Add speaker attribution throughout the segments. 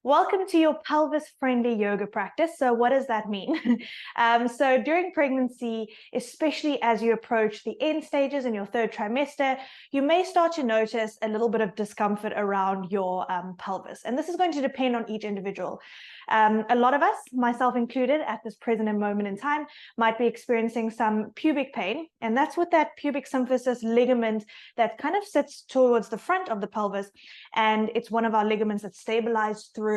Speaker 1: Welcome to your pelvis-friendly yoga practice. So what does that mean? So during pregnancy, especially as you approach the end stages in your third trimester, you may start to notice a little bit of discomfort around your pelvis. And this is going to depend on each individual. A lot of us, myself included, at this present moment in time, might be experiencing some pubic pain. And that's with that pubic symphysis ligament that kind of sits towards the front of the pelvis. And it's one of our ligaments that's stabilized through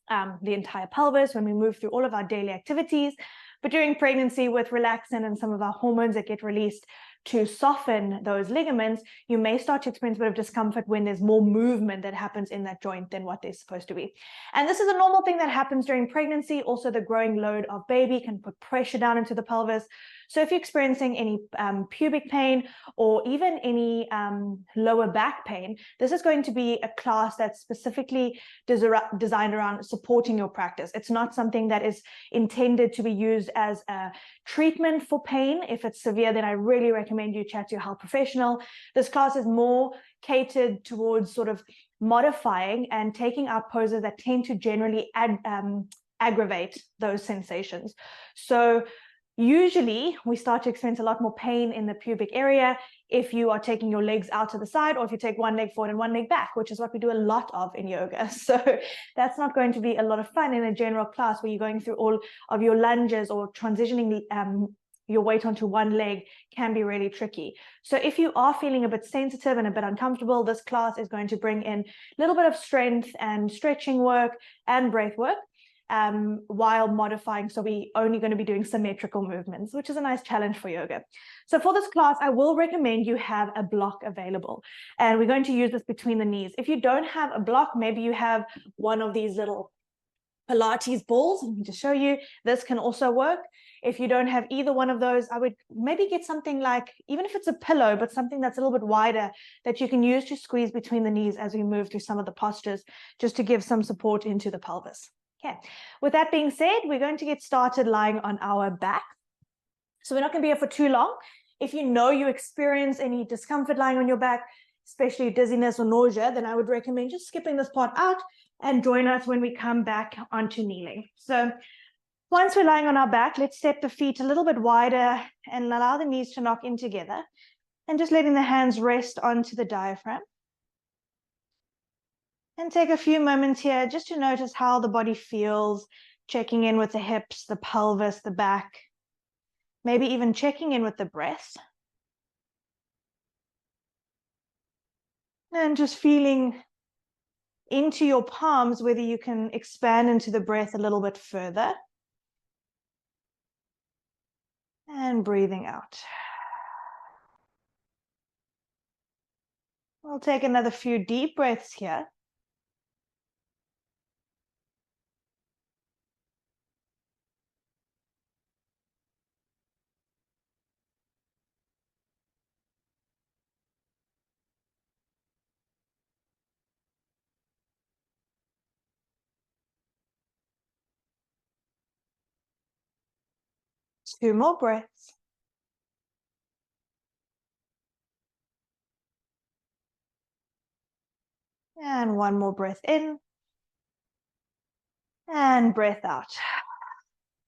Speaker 1: the entire pelvis when we move through all of our daily activities. But during pregnancy, with relaxin and some of our hormones that get released to soften those ligaments, you may start to experience a bit of discomfort when there's more movement that happens in that joint than what there's supposed to be. And this is a normal thing that happens during pregnancy. Also, the growing load of baby can put pressure down into the pelvis. So if you're experiencing any pubic pain or even any lower back pain, this is going to be a class that's specifically designed around supporting your practice. It's not something that is intended to be used as a treatment for pain. If it's severe, then I really recommend you chat to your health professional. This class is more catered towards sort of modifying and taking out poses that tend to generally aggravate those sensations. So usually we start to experience a lot more pain in the pubic area if you are taking your legs out to the side, or if you take one leg forward and one leg back, which is what we do a lot of in yoga. So that's not going to be a lot of fun in a general class where you're going through all of your lunges or transitioning your weight onto one leg can be really tricky. So if you are feeling a bit sensitive and a bit uncomfortable, this class is going to bring in a little bit of strength and stretching work and breath work, while modifying. So we're only going to be doing symmetrical movements, which is a nice challenge for yoga. So for this class, I will recommend you have a block available, and we're going to use this between the knees. If you don't have a block, maybe you have one of these little Pilates balls. Let me just show you. This can also work. If you don't have either one of those, I would maybe get something like, even if it's a pillow, but something that's a little bit wider that you can use to squeeze between the knees as we move through some of the postures, just to give some support into the pelvis. Okay, with that being said, we're going to get started lying on our back. So we're not going to be here for too long. If you know you experience any discomfort lying on your back, especially dizziness or nausea, then I would recommend just skipping this part out and join us when we come back onto kneeling. So once we're lying on our back, let's step the feet a little bit wider and allow the knees to knock in together, and just letting the hands rest onto the diaphragm. And take a few moments here just to notice how the body feels, checking in with the hips, the pelvis, the back, maybe even checking in with the breath. And just feeling into your palms whether you can expand into the breath a little bit further. And breathing out. We'll take another few deep breaths here. Two more breaths. And one more breath in. And breath out.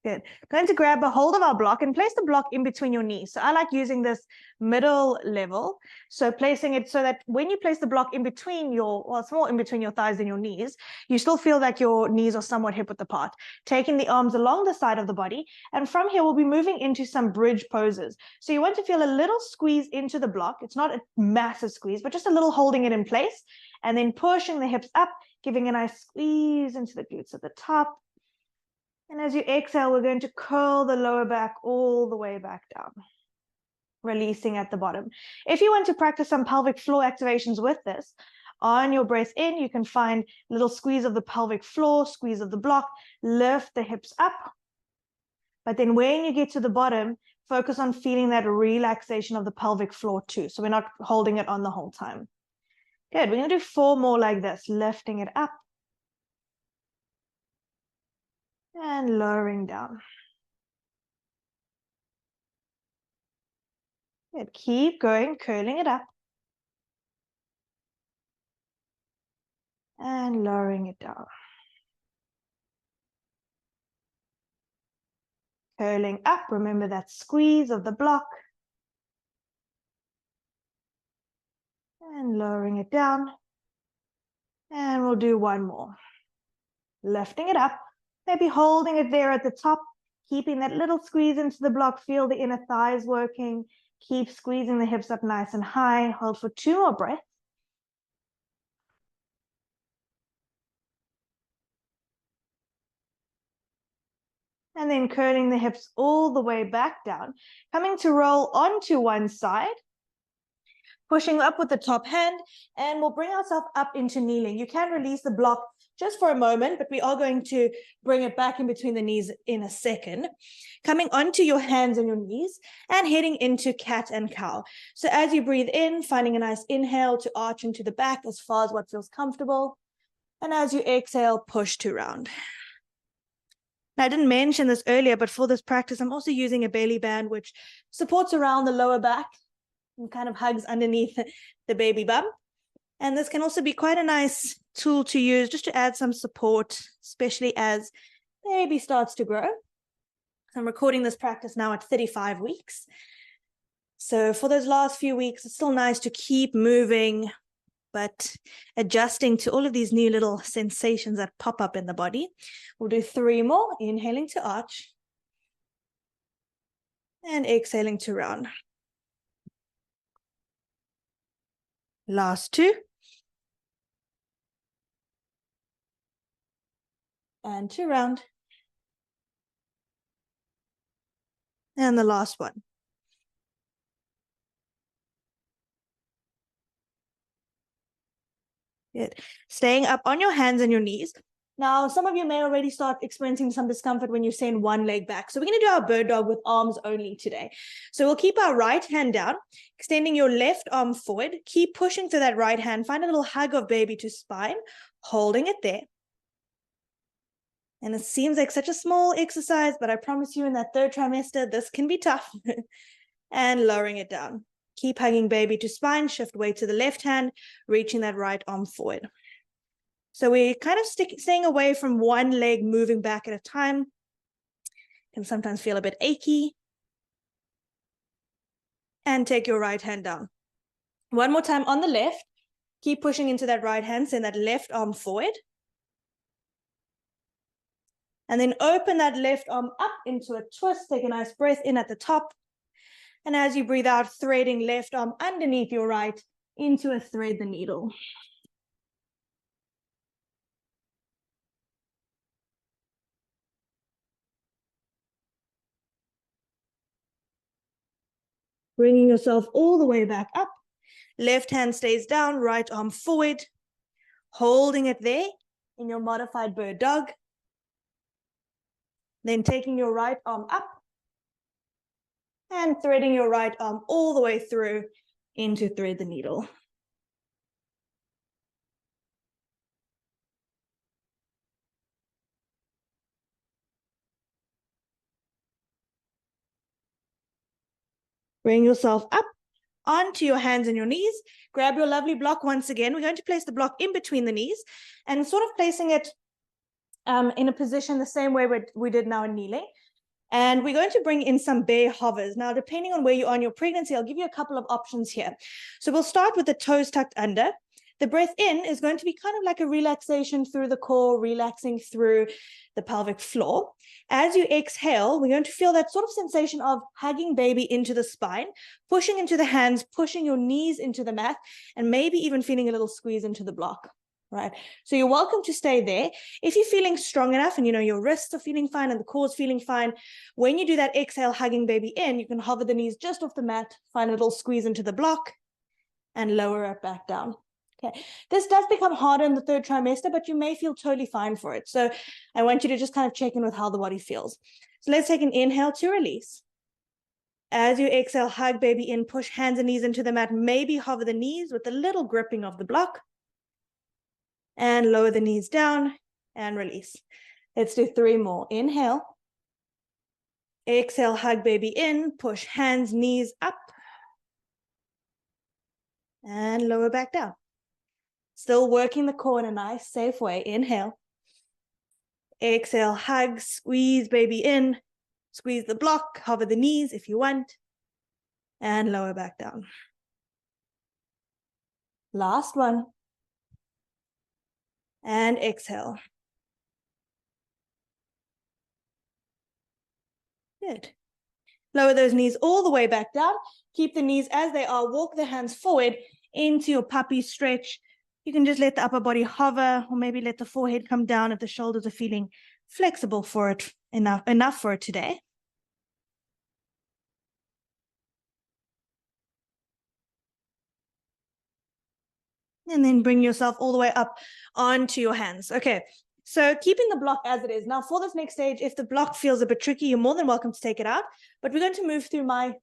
Speaker 1: Good. Going to grab a hold of our block and place the block in between your knees. So I like using this middle level. So placing it so that when you place the block in between well, it's more in between your thighs than your knees, you still feel like your knees are somewhat hip width apart. Taking the arms along the side of the body. And from here, we'll be moving into some bridge poses. So you want to feel a little squeeze into the block. It's not a massive squeeze, but just a little holding it in place. And then pushing the hips up, giving a nice squeeze into the glutes at the top. And as you exhale, we're going to curl the lower back all the way back down, releasing at the bottom. If you want to practice some pelvic floor activations with this, on your breath in, you can find a little squeeze of the pelvic floor, squeeze of the block, lift the hips up. But then when you get to the bottom, focus on feeling that relaxation of the pelvic floor too. So we're not holding it on the whole time. Good. We're going to do 4 more like this, lifting it up. And lowering down. Good. Keep going, curling it up. And lowering it down. Curling up, remember that squeeze of the block. And lowering it down. And we'll do one more. Lifting it up, maybe holding it there at the top, keeping that little squeeze into the block. Feel the inner thighs working. Keep squeezing the hips up nice and high. Hold for 2 more breaths. And then curling the hips all the way back down. Coming to roll onto one side. Pushing up with the top hand, and we'll bring ourselves up into kneeling. You can release the block just for a moment, but we are going to bring it back in between the knees in a second. Coming onto your hands and your knees and heading into cat and cow. So as you breathe in, finding a nice inhale to arch into the back as far as what feels comfortable. And as you exhale, push to round. Now, I didn't mention this earlier, but for this practice, I'm also using a belly band, which supports around the lower back and kind of hugs underneath the baby bump. And this can also be quite a nice tool to use just to add some support, especially as baby starts to grow. I'm recording this practice now at 35 weeks. So for those last few weeks, it's still nice to keep moving, but adjusting to all of these new little sensations that pop up in the body. We'll do 3 more, inhaling to arch and exhaling to round. Last 2. And to round. And the last one. Good. Staying up on your hands and your knees. Now, some of you may already start experiencing some discomfort when you send one leg back. So we're going to do our bird dog with arms only today. So we'll keep our right hand down, extending your left arm forward. Keep pushing through that right hand. Find a little hug of baby to spine, holding it there. And it seems like such a small exercise, but I promise you in that 3rd trimester, this can be tough. And lowering it down. Keep hugging baby to spine, shift weight to the left hand, reaching that right arm forward. So we're kind of staying away from one leg moving back at a time. Can sometimes feel a bit achy. And take your right hand down. One more time on the left. Keep pushing into that right hand, send that left arm forward. And then open that left arm up into a twist. Take a nice breath in at the top. And as you breathe out, threading left arm underneath your right into a thread the needle. Bringing yourself all the way back up. Left hand stays down, right arm forward. Holding it there in your modified bird dog. Then taking your right arm up. And threading your right arm all the way through into thread the needle. Bring yourself up onto your hands and your knees. Grab your lovely block once again. We're going to place the block in between the knees and sort of placing it in a position the same way we did now in kneeling. And we're going to bring in some bear hovers. Now, depending on where you are in your pregnancy, I'll give you a couple of options here. So we'll start with the toes tucked under. The breath in is going to be kind of like a relaxation through the core, relaxing through the pelvic floor. As you exhale, we're going to feel that sort of sensation of hugging baby into the spine, pushing into the hands, pushing your knees into the mat, and maybe even feeling a little squeeze into the block. Right. So you're welcome to stay there. If you're feeling strong enough and your wrists are feeling fine and the core's feeling fine, when you do that exhale, hugging baby in, you can hover the knees just off the mat, find a little squeeze into the block and lower it back down. Okay. This does become harder in the 3rd trimester, but you may feel totally fine for it. So I want you to just kind of check in with how the body feels. So let's take an inhale to release. As you exhale, hug baby in, push hands and knees into the mat, maybe hover the knees with a little gripping of the block. And lower the knees down and release. Let's do 3 more. Inhale. Exhale, hug baby in, push hands, knees up. And lower back down. Still working the core in a nice, safe way. Inhale. Exhale, hug, squeeze baby in. Squeeze the block, hover the knees if you want, and lower back down. Last one. And exhale. Good. Lower those knees all the way back down. Keep the knees as they are. Walk the hands forward into your puppy stretch. You can just let the upper body hover, or maybe let the forehead come down if the shoulders are feeling flexible for it, enough for it today. And then bring yourself all the way up onto your hands. Okay, so keeping the block as it is. Now for this next stage, if the block feels a bit tricky, you're more than welcome to take it out. But we're going to move through my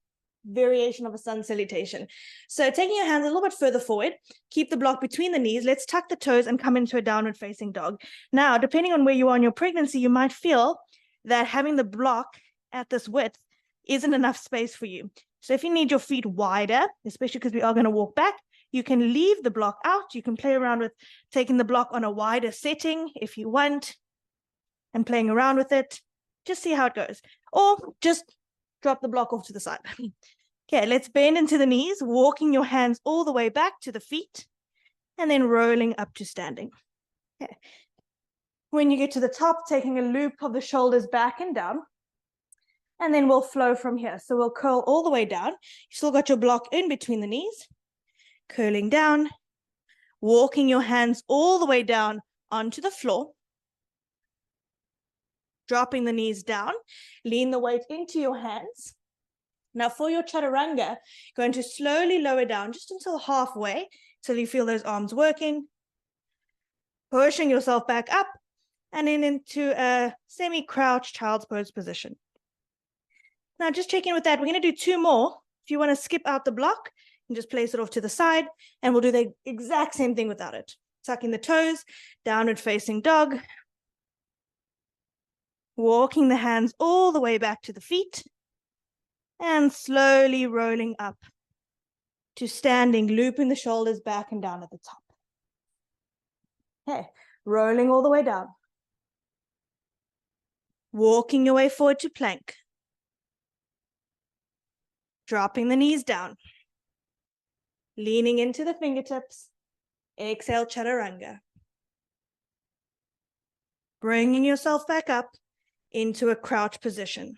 Speaker 1: variation of a sun salutation. So taking your hands a little bit further forward, keep the block between the knees. Let's tuck the toes and come into a downward facing dog. Now, depending on where you are in your pregnancy, you might feel that having the block at this width isn't enough space for you. So if you need your feet wider, especially because we are going to walk back, you can leave the block out. You can play around with taking the block on a wider setting if you want and playing around with it. Just see how it goes. Or just drop the block off to the side. Okay, let's bend into the knees, walking your hands all the way back to the feet and then rolling up to standing. Okay. When you get to the top, taking a loop of the shoulders back and down. And then we'll flow from here. So we'll curl all the way down. You still got your block in between the knees. Curling down, walking your hands all the way down onto the floor, dropping the knees down, lean the weight into your hands. Now for your chaturanga, going to slowly lower down just until halfway, till you feel those arms working, pushing yourself back up, and then into a semi-crouch child's pose position. Now just check in with that. We're going to do 2 more. If you want to skip out the block, and just place it off to the side, and we'll do the exact same thing without it. Tucking the toes, downward facing dog, walking the hands all the way back to the feet, and slowly rolling up to standing, looping the shoulders back and down at the top. Okay, rolling all the way down. Walking your way forward to plank. Dropping the knees down. Leaning into the fingertips, exhale chaturanga. Bringing yourself back up into a crouch position.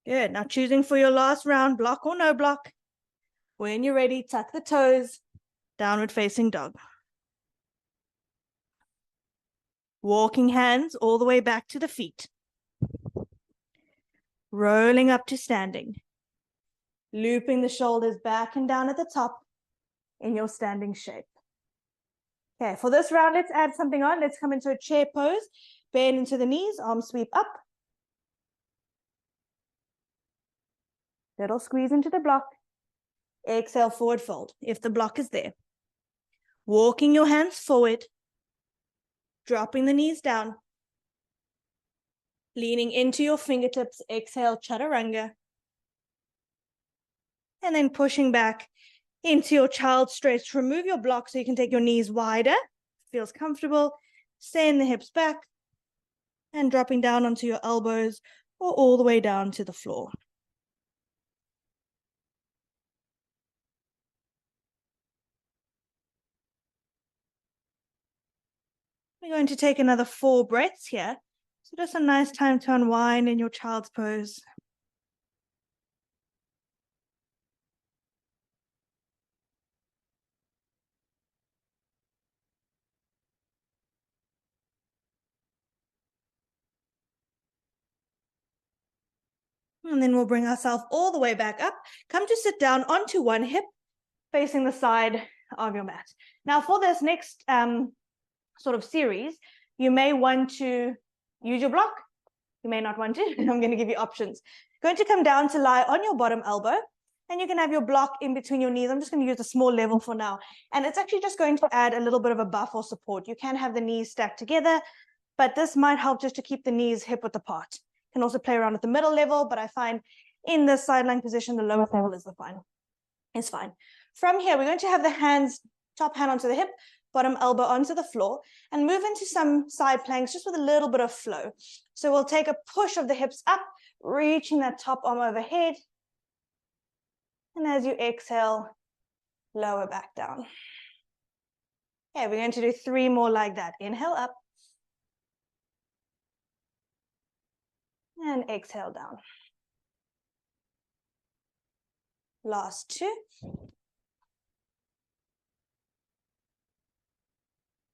Speaker 1: Good, now choosing for your last round, block or no block. When you're ready, tuck the toes, downward facing dog. Walking hands all the way back to the feet. Rolling up to standing. Looping the shoulders back and down at the top in your standing shape. Okay, for this round, let's add something on. Let's come into a chair pose. Bend into the knees, arms sweep up. Little squeeze into the block. Exhale, forward fold, if the block is there. Walking your hands forward. Dropping the knees down. Leaning into your fingertips, exhale, chaturanga. And then pushing back into your child stretch. Remove your block so you can take your knees wider. Feels comfortable. Send the hips back and dropping down onto your elbows or all the way down to the floor. We're going to take another 4 breaths here. So just a nice time to unwind in your child's pose. And then we'll bring ourselves all the way back up. Come to sit down onto one hip, facing the side of your mat. Now for this next sort of series, you may want to use your block. You may not want to. I'm going to give you options. Going to come down to lie on your bottom elbow, and you can have your block in between your knees. I'm just going to use a small level for now. And it's actually just going to add a little bit of a buff or support. You can have the knees stacked together, but this might help just to keep the knees hip width apart. You can also play around with the middle level, but I find in the sideline position, the lowest level is fine. From here, we're going to have the hands, top hand onto the hip, bottom elbow onto the floor, and move into some side planks just with a little bit of flow. So we'll take a push of the hips up, reaching that top arm overhead. And as you exhale, lower back down. Okay, we're going to do 3 more like that. Inhale up. And exhale down. Last 2.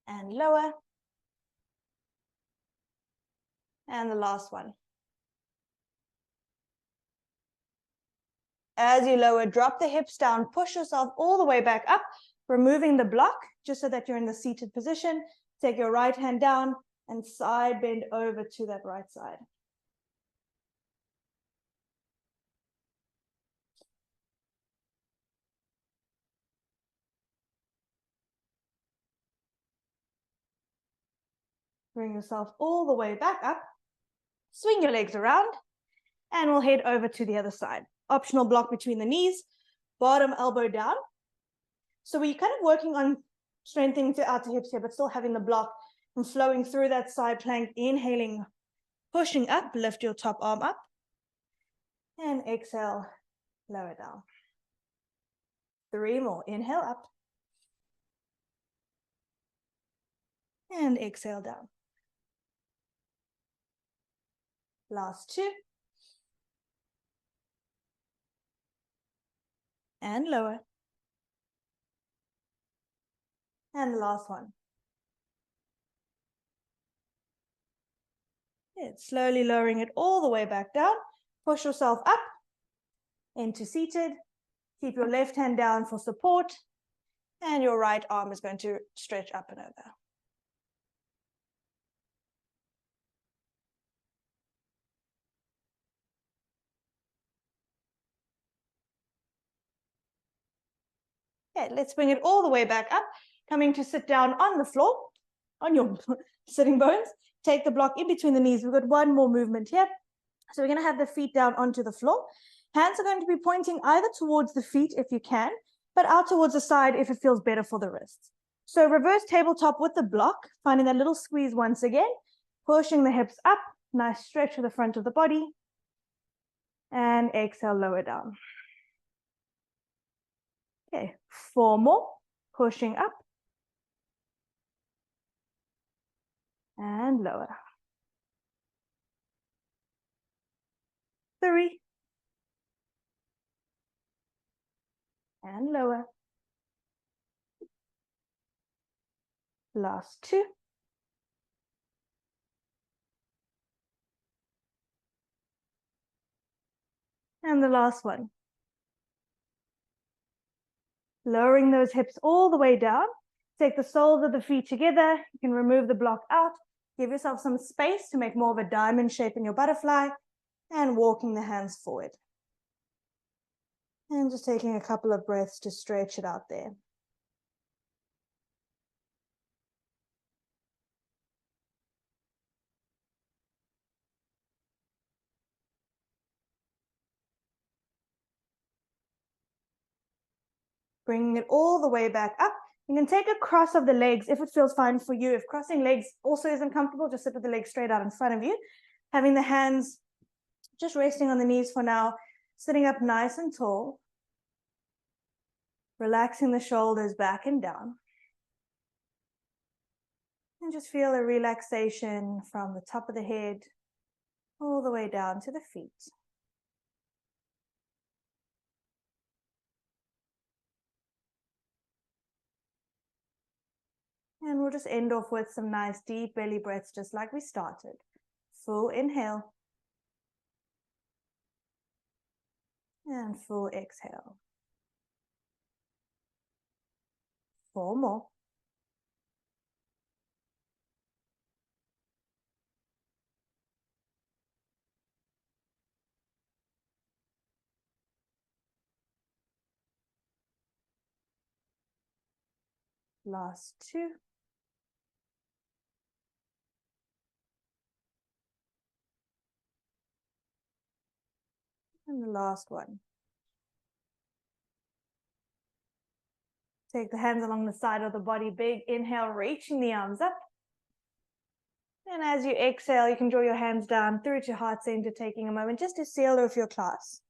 Speaker 1: And lower. And the last one. As you lower, drop the hips down, push yourself all the way back up, removing the block, just so that you're in the seated position. Take your right hand down and side bend over to that right side. Bring yourself all the way back up. Swing your legs around, and we'll head over to the other side. Optional block between the knees, bottom elbow down. So we're kind of working on strengthening the outer hips here, but still having the block and flowing through that side plank. Inhaling, pushing up, lift your top arm up. And exhale, lower down. 3 more. Inhale up. And exhale down. Last 2. And lower. And the last one. Good. Slowly lowering it all the way back down. Push yourself up into seated. Keep your left hand down for support. And your right arm is going to stretch up and over. Okay, let's bring it all the way back up. Coming to sit down on the floor, on your sitting bones. Take the block in between the knees. We've got 1 more movement here. So we're going to have the feet down onto the floor. Hands are going to be pointing either towards the feet if you can, but out towards the side if it feels better for the wrists. So reverse tabletop with the block, finding that little squeeze once again, pushing the hips up, nice stretch to the front of the body, and exhale, lower down. Okay, 4 more, pushing up, and lower. 3, and lower. Last 2. And the last one. Lowering those hips all the way down. Take the soles of the feet together. You can remove the block out. Give yourself some space to make more of a diamond shape in your butterfly. And walking the hands forward. And just taking a couple of breaths to stretch it out there. Bringing it all the way back up. You can take a cross of the legs if it feels fine for you. If crossing legs also isn't comfortable, just sit with the legs straight out in front of you. Having the hands just resting on the knees for now. Sitting up nice and tall. Relaxing the shoulders back and down. And just feel a relaxation from the top of the head all the way down to the feet. And we'll just end off with some nice deep belly breaths, just like we started. Full inhale. And full exhale. 4 more. Last 2. And the last one. Take the hands along the side of the body, big inhale, reaching the arms up. And as you exhale, you can draw your hands down through to heart center, taking a moment just to seal off your class.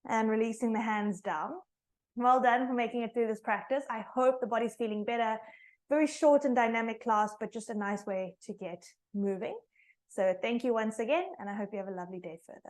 Speaker 1: And releasing the hands down. Well done for making it through this practice. I hope the body's feeling better. Very short and dynamic class, but just a nice way to get moving. So thank you once again, and I hope you have a lovely day further.